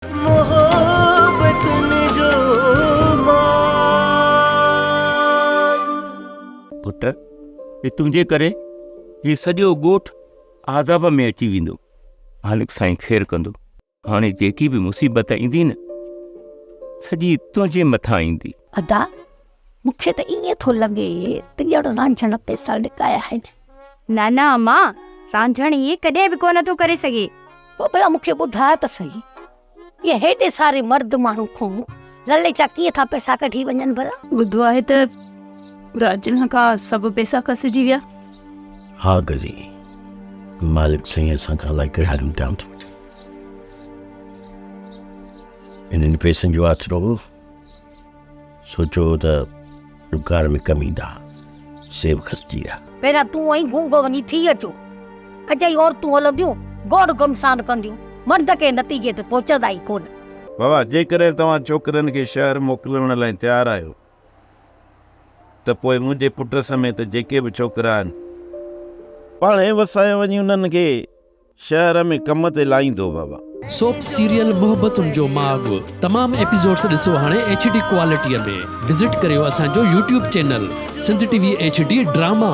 पुट ये तुंहिंजे करे ही सॼो ॻोठ आज़ाब में अची वेंदो। मालिक साईं ख़ैरु कंदो। हाणे जेकी बि मुसीबत ईंदी न सॼी तुंहिंजे मथां ईंदी। अदा मूंखे त ईअं थो लॻे त ॼण रांझण पैसा लिकाया आहिनि। ना ना अम्मा, रांझण इहे कॾहिं बि कोन थो करे सघे। पोइ भला मूंखे ॿुधाए त सही, ये हेॾे सारे मर्द माण्हू खां ललेचा कीअं था पैसा कढी वञनि भला? ॿुधो आहे त रांझण खां सभु पैसा खसिजी विया। हा गज़ी, मालिक साईं असां खां अलाए कहिड़ा इम्तिहान थो वठे। इन्हनि पैसनि जो आसरो सोचो त दुकान में कमी ईंदा, सेब खसिजी विया। पहिरियां तूं ऐं गूंगो वञी थी अचो। अॼु औरतूं हलंदियूं गोड़ गमसान कंदियूं, मर्द खे नतीजे ते पहुचंदा ई कोन। बाबा जेकॾहिं तव्हां छोकिरनि खे शहर मोकिलण लाइ तयारु आहियो त पोइ मुंहिंजे पुट समेत जेके बि छोकिरा आहिनि पाणे वसाए वञी उन्हनि खे शहर में कम ते लाहींदो। बाबा सोप सीरियल मोहब्बतुनि जो माग तमाम एपिसोड्स ॾिसो हाणे HD क्वालिटीअ में। विज़िट करियो असांजो YouTube channel Sindh TV HD drama.